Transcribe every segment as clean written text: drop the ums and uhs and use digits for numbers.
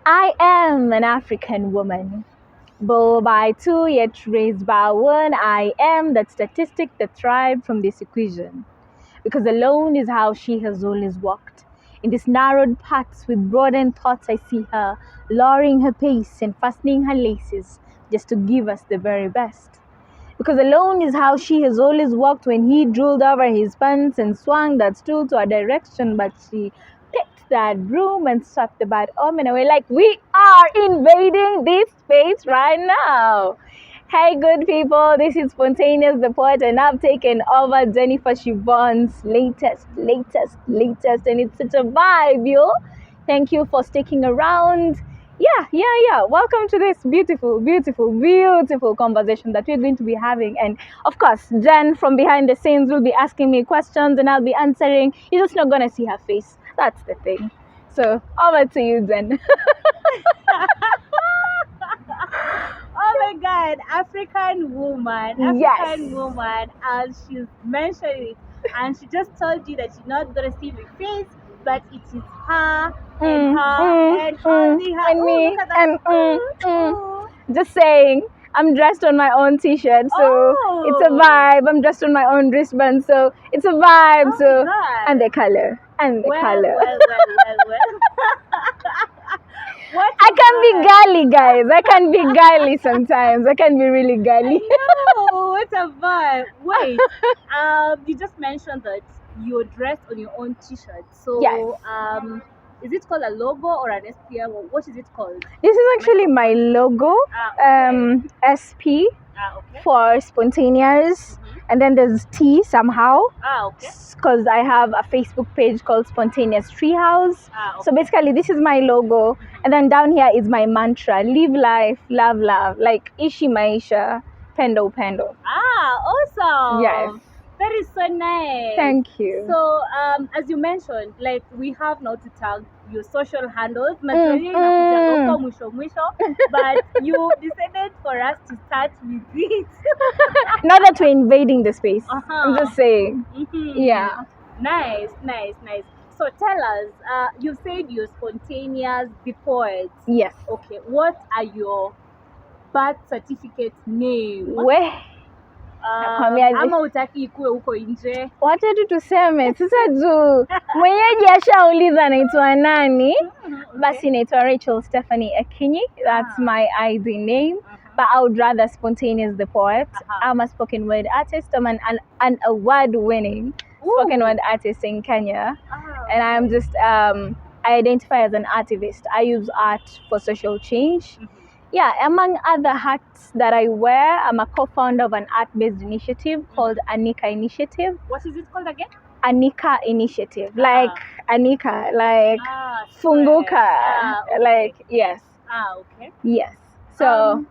I am an African woman, born by two yet raised by one. I am that statistic that thrived from this equation. Because alone is how she has always walked. In these narrowed paths with broadened thoughts, I see her lowering her pace and fastening her laces just to give us the very best. Because alone is how she has always walked when he drooled over his pants and swung that stool to her direction, but she picked that broom and swept the bad omen away like we are invading this space right now. Hey, good people, this is Spontaneous the Poet, and I've taken over Jennifer Siobhan's latest, and it's such a vibe, yo. Thank you for sticking around. Yeah. Welcome to this beautiful conversation that we're going to be having. And of course, Jen from behind the scenes will be asking me questions and I'll be answering. You're just not going to see her face. That's the thing. So, over to you, Jen. Oh my God, African woman, Yes. as she's mentioned it, and she just told you that you're not gonna see my face, but it is her and only her. And me Look at that. and just saying, I'm dressed on my own t-shirt, so it's a vibe. I'm dressed on my own wristband, so it's a vibe. Oh so my God. and the color Well. What I a can be vibe. girly, guys. I can be girly sometimes. I can be really girly. No, what a vibe. Wait, you just mentioned that you're dressed on your own t-shirt. So, Yes. Is it called a logo or an SPM? Or what is it called? This is actually my logo, Okay. SP Okay. for Spontaneous, and then there's T somehow, Okay. because I have a Facebook page called Spontaneous Treehouse. Okay. So basically, this is my logo, and then down here is my mantra: live life, love, like Ishi Maisha, Pendo. Awesome. Yes. That is so nice. Thank you. So, as you mentioned, like we have now to tag your social handles, naturally, nakuja huko mwisho, but you decided for us to start with it. Not that we're invading the space. I'm just saying. Yeah. Nice. So tell us, you said you're Spontaneous the Poet. Yes. Okay, what are your birth certificate name? Nakwambiaje? Ama utaki ikuwe huko nje? Wacha tu tuseme sasa juu mwenyeji ashauliza naitwa nani, basi naitwa Rachel Stephanie Ekinyi. That's my ID name. But I would rather Spontaneous the Poet. I'm a spoken word artist. I'm an award-winning spoken word artist in Kenya. And I'm just, I identify as an activist. I use art for social change. Yeah, among other hats that I wear, I'm a co-founder of an art-based initiative called Anika Initiative. What is it called again? Anika Initiative. Like Anika, like Funguka. Okay. Like, yes. Okay. Yes. So,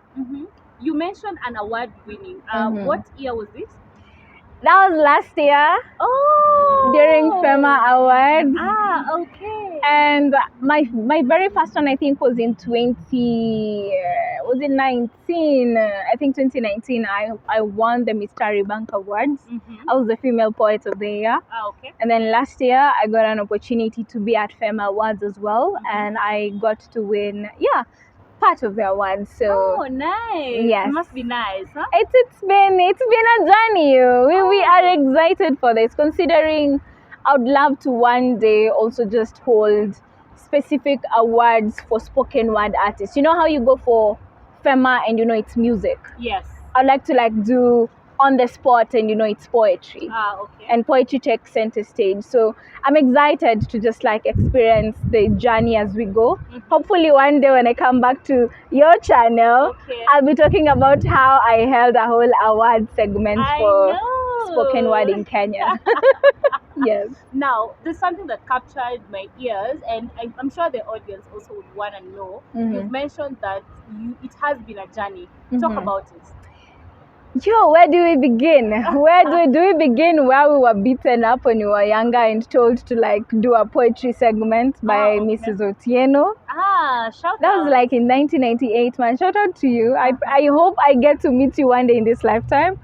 you mentioned an award winning. What year was this? that was last year. Oh, during FEMA Awards. Okay. And my very first one, I think, was in 2019? I think 2019. I won the Mr. Bank Awards. I was the Female Poet of the Year. Okay. And then last year, I got an opportunity to be at FEMA Awards as well, and I got to win. Part of the awards. So nice. Yes. It must be nice, huh? It's been a journey. We are excited for this, considering I would love to one day also just hold specific awards for spoken word artists. You know how you go for FEMA and it's music? Yes. I'd like to do on the spot and it's poetry. Okay. And poetry takes center stage. So I'm excited to just experience the journey as we go. Hopefully one day when I come back to your channel, I'll be talking about how I held a whole award segment for spoken word in Kenya. Yes. Now, there's something that captured my ears, and I'm sure the audience also would want to know. You've mentioned that it has been a journey. Talk about it. Where do we begin? Where do we begin where we were beaten up when we were younger and told to do a poetry segment by Mrs. Otieno? Shout That out. was in 1998, man. Shout out to you. I hope I get to meet you one day in this lifetime.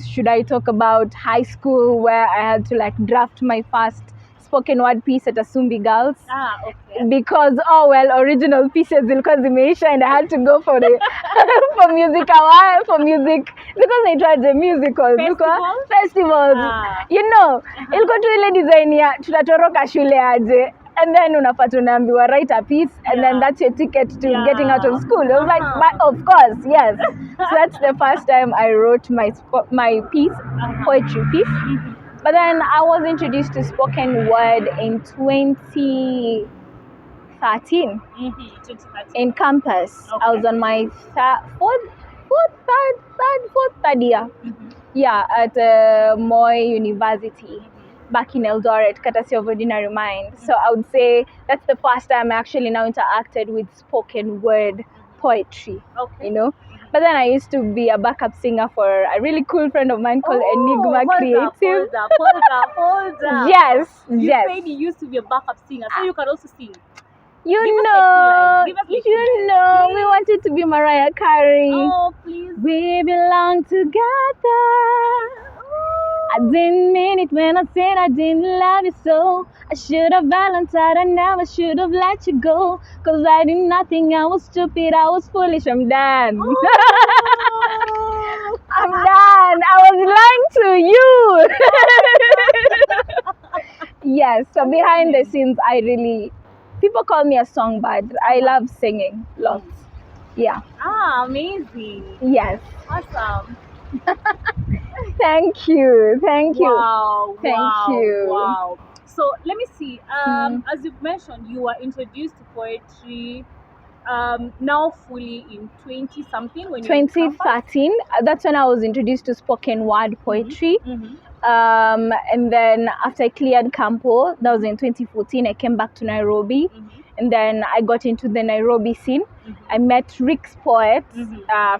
Should I talk about high school where I had to draft my first spoken word piece at Asumbi Girls. Okay. Because original pieces zilikuwa zimeisha and I had to go for the for music because they tried the musicals festivals. You know, ilikuwa tu ile design ya tutatoroka shule aje, and then unapata unaambiwa write a piece and then that's your ticket to getting out of school. I was like, but of course, yes. So that's the first time I wrote my piece, poetry piece. But then I was introduced to spoken word in 2013 in campus. I was on my third year. Yeah, at Moy University back in Eldoret, courtesy of Ordinary Mind. So I would say that's the first time I actually now interacted with spoken word poetry. You know. But then I used to be a backup singer for a really cool friend of mine called Enigma Creative. Hold up. Yes. You said you used to be a backup singer, so you can also sing. You Give know, us we wanted to be Mariah Carey. Oh, please. We belong together. I didn't mean it when I said I didn't love you so. I should have Valentine, I never should have let you go. Cause I did nothing, I was stupid, I was foolish, I'm done. I'm done. I was lying to you. Yes, so behind the scenes, people call me a songbird. I love singing lots. Yeah. Amazing. Yes. Awesome. Thank you. Wow. Thank you. Wow. So let me see. As you've mentioned, you were introduced to poetry now fully in 20 something when 2013. That's when I was introduced to spoken word poetry. And then after I cleared Campo, that was in 2014, I came back to Nairobi. And then I got into the Nairobi scene. I met Rick's Poet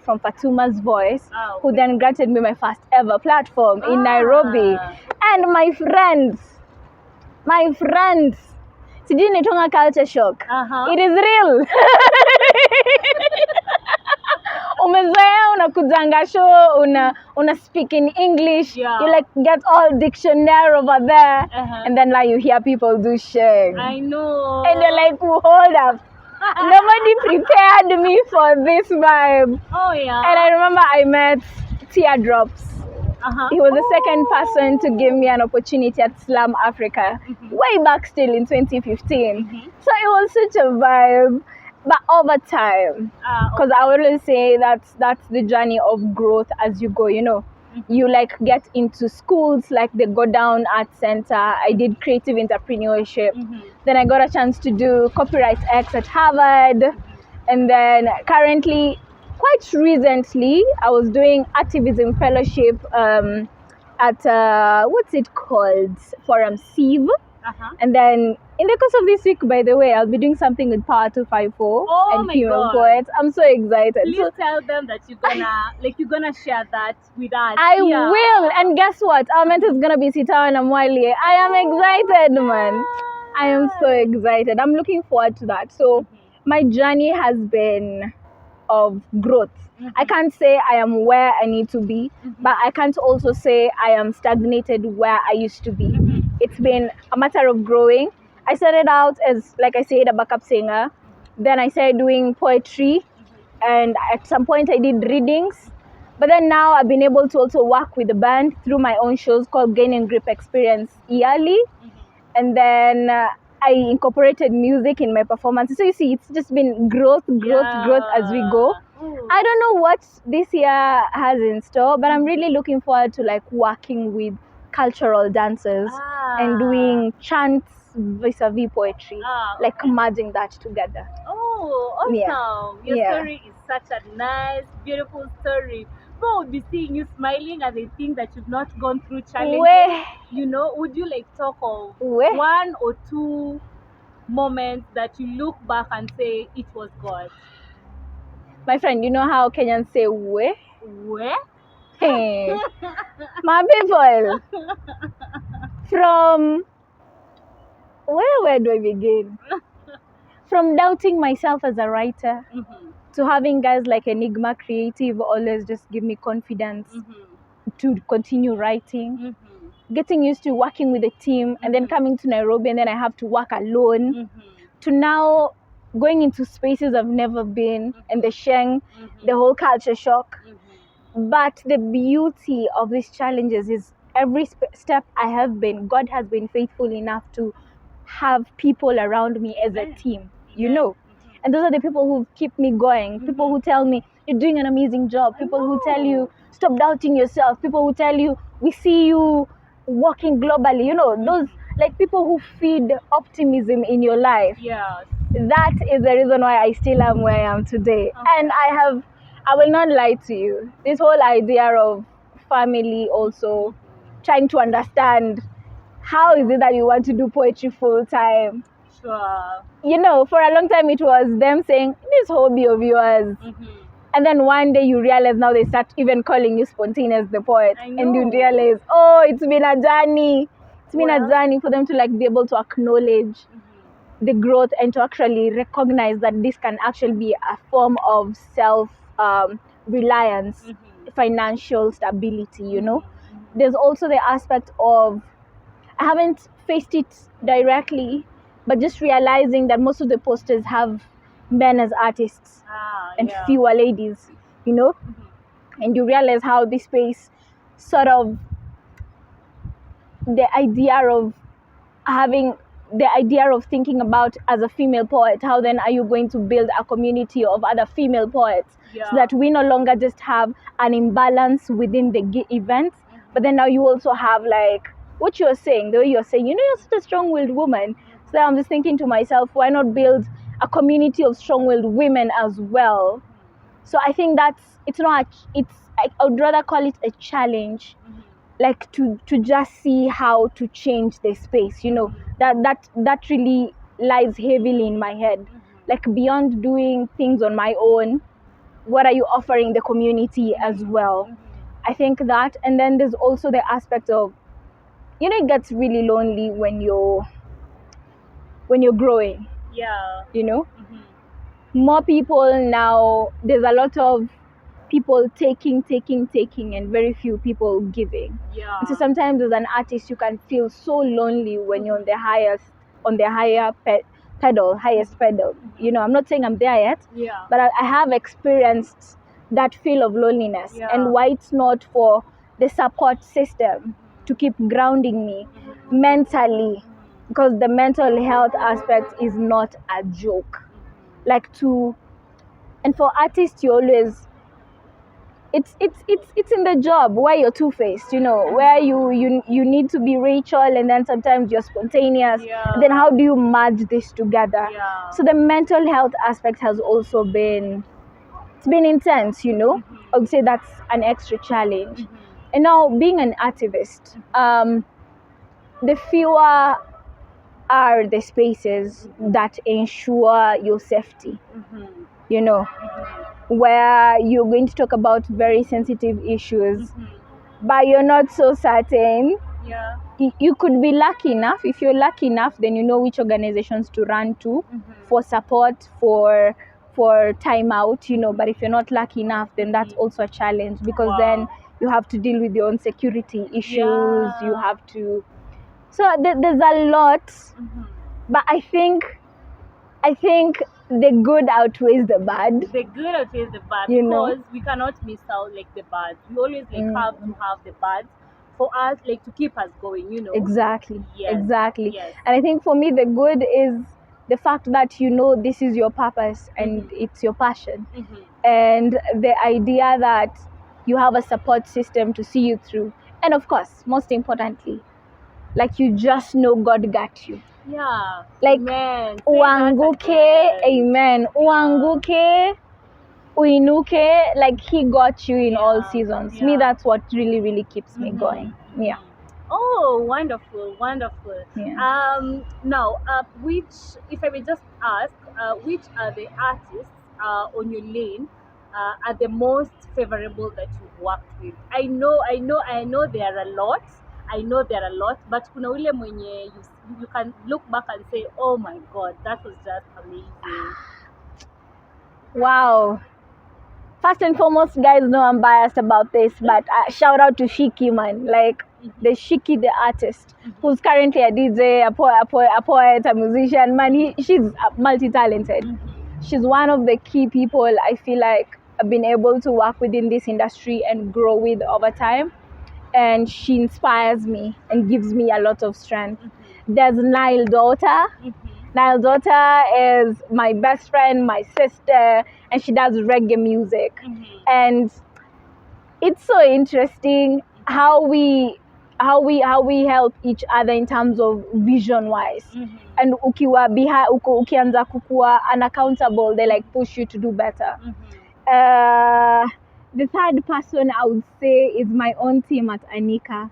from Fatuma's Voice, who then granted me my first ever platform in Nairobi. And my friends, sijui nitonga culture shock. It is real. Umezoea unakujanga show, una speak in English, you like get all dictionary over there, and then like you hear people do shit. I know. And they're like, hold up. Nobody prepared me for this vibe. Oh yeah. And I remember I met Teardrops. He was the second person to give me an opportunity at Slam Africa, way back still in 2015. So it was such a vibe. But over time, because I always say that's the journey of growth as you go, you know. You like get into schools like the Go Down Art Center. I did creative entrepreneurship. Then I got a chance to do Copyright X at Harvard. And then currently, quite recently, I was doing activism fellowship at what's it called? Forum Sieve. And then in the course of this week, by the way, I'll be doing something with Power 254 and female poets. I'm so excited. Please tell them that you're gonna share that with us. I will. And guess what? Our mentor is gonna be Sitawa Namwali. I am excited, man. I am so excited. I'm looking forward to that. So my journey has been of growth. I can't say I am where I need to be, but I can't also say I am stagnated where I used to be. It's been a matter of growing. I started out as, like I said, a backup singer. Then I started doing poetry, and at some point I did readings. But then now I've been able to also work with the band through my own shows called Gain and Grip Experience yearly. And then I incorporated music in my performances. So you see, it's just been growth as we go. I don't know what this year has in store, but I'm really looking forward to like working with cultural dancers and doing chants vis-a-vis poetry, like merging that together. Oh, awesome. Your story is such a nice, beautiful story. People would be seeing you smiling and they think that you've not gone through challenges. You know, would you like talk of one or two moments that you look back and say it was God? My friend, you know how Kenyans say we? We? Hey, my people. From where do I begin? From doubting myself as a writer to having guys like Enigma Creative always just give me confidence to continue writing. getting used to working with a team, and then coming to Nairobi, and then I have to work alone, to now going into spaces I've never been, and the sheng, the whole culture shock. But the beauty of these challenges is every step I have been, God has been faithful enough to have people around me as a team, you know. And those are the people who keep me going, people who tell me, you're doing an amazing job, people who tell you, stop doubting yourself, people who tell you, we see you walking globally, you know, those like people who feed optimism in your life. Yeah. That is the reason why I still am where I am today. And I will not lie to you, this whole idea of family also, trying to understand how is it that you want to do poetry full time. Sure. You know, for a long time it was them saying, this hobby of yours. And then one day you realize, now they start even calling you Spontaneous the poet. And you realize, oh, it's been a journey. It's been a journey for them to like be able to acknowledge the growth and to actually recognize that this can actually be a form of self reliance, financial stability, you know. There's also the aspect of, I haven't faced it directly, but just realizing that most of the posters have men as artists and fewer ladies, you know. And you realize how this space sort of, the idea of thinking about as a female poet, how then are you going to build a community of other female poets, so that we no longer just have an imbalance within the event, but then now you also have like what you're saying, the way you're saying, you know, you're such a strong-willed woman. So I'm just thinking to myself, why not build a community of strong-willed women as well? So I think I would rather call it a challenge, like to just see how to change the space, you know. That really lies heavily in my head, like beyond doing things on my own, what are you offering the community as well? I think that. And then there's also the aspect of, you know, it gets really lonely when you're growing, you know. More people now, there's a lot of people taking and very few people giving. And so sometimes as an artist you can feel so lonely when you're on the highest pedal, you know. I'm not saying I'm there yet, but I have experienced that feel of loneliness, and why it's not for the support system to keep grounding me mentally, because the mental health aspect is not a joke. And for artists, you always, it's in the job where you're two-faced, you know, where you need to be Rachel, and then sometimes you're spontaneous. And then how do you merge this together? So the mental health aspect has also been, it's been intense, you know. I would say that's an extra challenge. And now being an activist, the fewer are the spaces that ensure your safety, you know, where you're going to talk about very sensitive issues, but you're not so certain. You could be lucky enough. If you're lucky enough, then you know which organizations to run to for support, for time out, you know. But if you're not lucky enough, then that's also a challenge, because then you have to deal with your own security issues. You have to, so there's a lot, but I think the good outweighs the bad. The good outweighs the bad, You because know? we cannot miss out like the bad. We always like have to have the bad for us, like to keep us going, you know. Exactly. Yes. And I think for me the good is the fact that, you know, this is your purpose and it's your passion, and the idea that you have a support system to see you through, and of course, most importantly, like you just know God got you. Like uanguke, amen, uanguke, uinuke, like he got you in all seasons. Me, that's what really keeps me going. Oh, wonderful. Now, which, if I may just ask, which are the artists on your lane are the most favorable that you've worked with? I know there are a lot. But kuna ule mwenye you can look back and say, oh my God, that was just amazing. Wow. First and foremost, guys know I'm biased about this, but shout out to Shiki, man. Like, There's Shiki, the artist, who's currently a DJ, a poet, a musician. Man, she's multi-talented. She's one of the key people I feel like I've been able to work within this industry and grow with over time. And she inspires me and gives me a lot of strength. There's Nile Daughter. Nile Daughter is my best friend, my sister, and she does reggae music. And it's so interesting how we help each other in terms of vision wise. And ukianza kukua unaccountable, they like push you to do better. The third person I would say is my own team at Anika.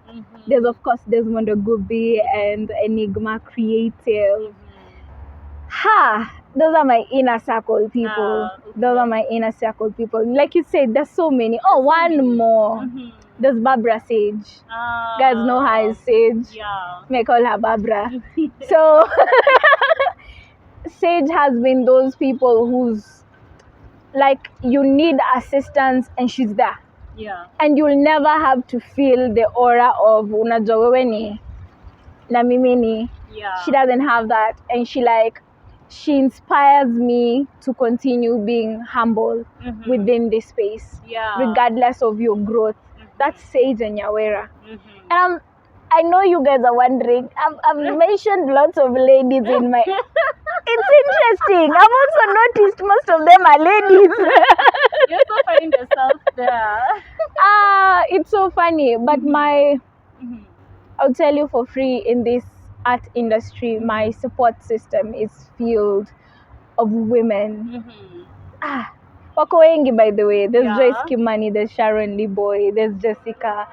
There's of course Desmond Ogubi and Enigma Creative. Those are my inner circle people. Those are my inner circle people. Like you said, there's so many. Oh, one more. There's Barbara Sage. Guys know her as Sage. Yeah. May call her Barbara. So Sage has been those people who's like you need assistance and she's there. Yeah. And you'll never have to feel the aura of unajua wewe ni na mimi ni. Yeah. She doesn't have that, and she inspires me to continue being humble within this space, regardless of your growth. That's Sage and Nyawera. And I know you guys are wondering, I've mentioned lots of ladies in my... It's interesting. I've also noticed most of them are ladies. You also find yourself there. It's so funny. But I'll tell you for free, in this art industry, my support system is filled of women. Wako wengi, by the way. There's Joyce Kimani, there's Sharon Liboy, there's Jessica.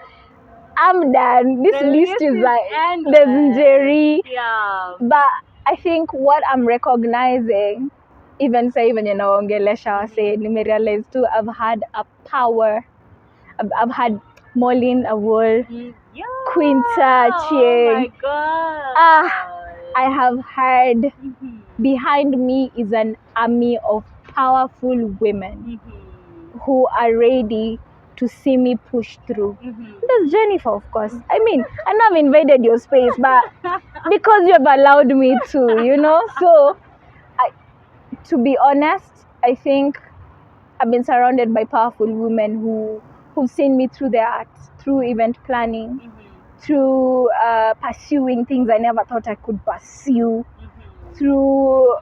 I'm done. This list is like, there's Jerry. Yeah. But I think what I'm recognizing, even ninaongelesha say, nimerealize too, I've had a power. I've had Molin Awol, Quinta Chieng. Oh my God. I have heard behind me is an army of powerful women who are ready to see me push through. There's Jennifer, of course. I mean, I know I've invaded your space, but because you've allowed me to, So, to be honest, I think I've been surrounded by powerful women who've seen me through the art, through event planning, through pursuing things I never thought I could pursue, through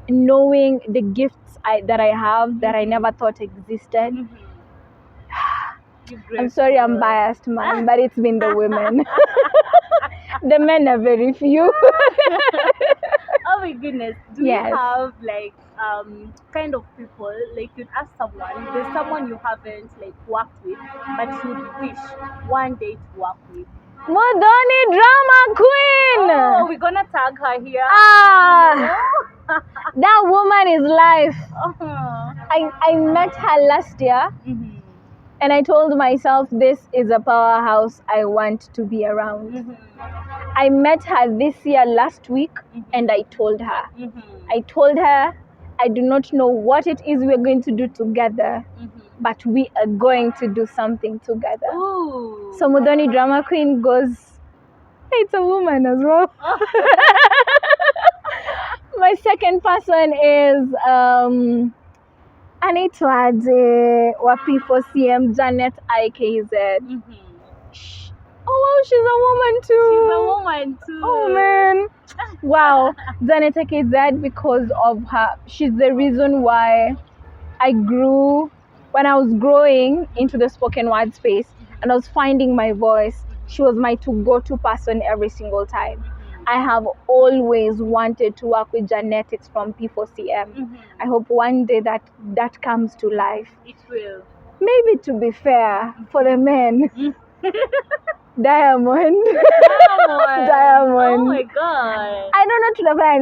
knowing the gifts that I have that I never thought existed. I'm sorry I'm biased, man, but it's been the women. The men are very few. Oh my goodness. Do you have like kind of people, like you'd ask someone, there's someone you haven't like worked with, but you'd wish one day to work with? Modoni Drama Queen! Oh, we're gonna tag her here. That woman is life. I met her last year, and I told myself this is a powerhouse I want to be around. I met her this year last week, and I told her, I do not know what it is we're going to do together, but we are going to do something together. Ooh. So Modoni Drama Queen goes, it's a woman as well. My second person is anaitwaje wa P4CM, Janet IKZ. Oh wow, she's a woman too. Oh man. Wow. Janet IKZ, because of her, she's the reason why I grew. When I was growing into the spoken word space and I was finding my voice, she was my go-to person every single time. I have always wanted to work with Janetics from P4CM. I hope one day that comes to life. It will. Maybe, to be fair, for the men. Diamond. Oh my God. I don't know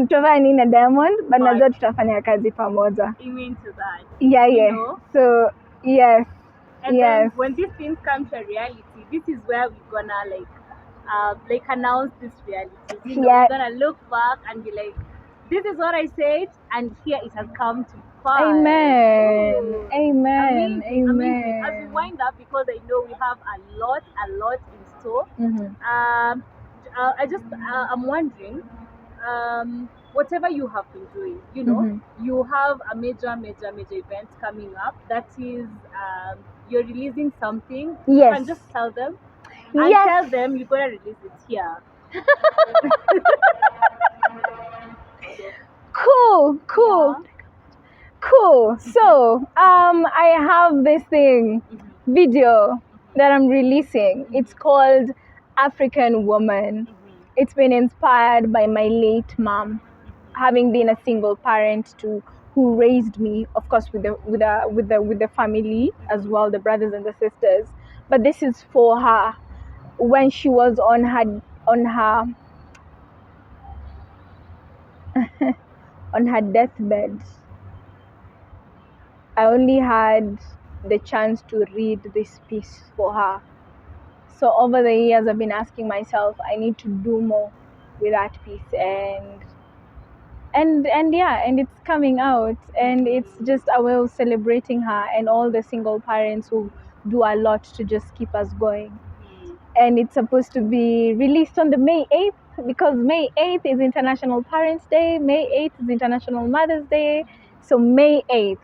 tutafanya nini na Diamond, but najua tutafanya kazi pamoja. You mean to that? Yeah. You know? So, yes. And then when these things come to reality, this is where we're gonna like announce this reality. We're gonna look back and be like, this is what I said, and here it has come to 5. Amen. Ooh. Amen. Amazing. As we Amen. wind up, because I know we have a lot in store. Mm-hmm. I'm wondering, whatever you have been doing, Mm-hmm. you have a major event coming up. That is, you're releasing something. You Yes. can just tell them, and Yes. tell them you're gonna release it here. Cool. Cool. Yeah. Cool. So, I have this thing, video that I'm releasing. It's called African Woman. It's been inspired by my late mom, having been a single parent to who raised me, of course, with the family as well, the brothers and the sisters. But this is for her when she was on her deathbed. I only had the chance to read this piece for her. So over the years, I've been asking myself, I need to do more with that piece, and yeah, and it's coming out, and it's just a way of celebrating her and all the single parents who do a lot to just keep us going. And it's supposed to be released on the May 8th, because May 8th is International Parents Day, May 8th is International Mother's Day. So May 8th,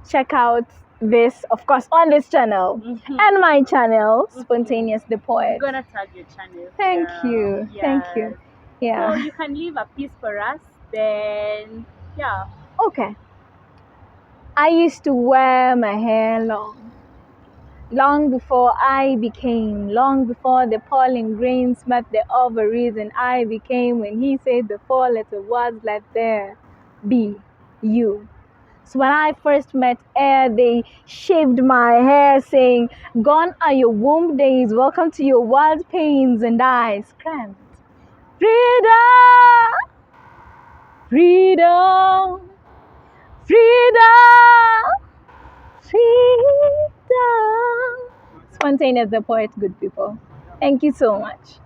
check out this, of course, on this channel and my channel, Spontaneous the Poet. I'm gonna tag your channel. Thank you. Yes. Thank you. Yeah. So you can leave a piece for us, then yeah. Okay. I used to wear my hair long before long before the pollen grains met the ovaries, and I became when he said the four-letter words, let there be you. So when I first met Air, they shaved my hair saying, gone are your womb days, welcome to your wild pains, and I screamed, freedom, freedom, freedom, freedom. Spontaneous the Poet, good people. Thank you so much.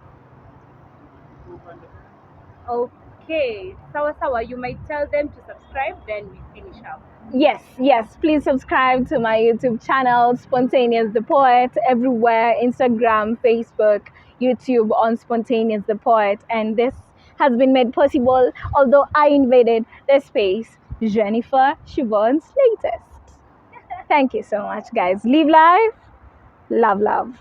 Okay, sawa, you might tell them to subscribe, then we finish up. Yes, please subscribe to my YouTube channel, Spontaneous the Poet, everywhere, Instagram, Facebook, YouTube, on Spontaneous the Poet. And this has been made possible, although I invaded the space, Jennifer Siobhan's latest. Thank you so much, guys. Live life, love.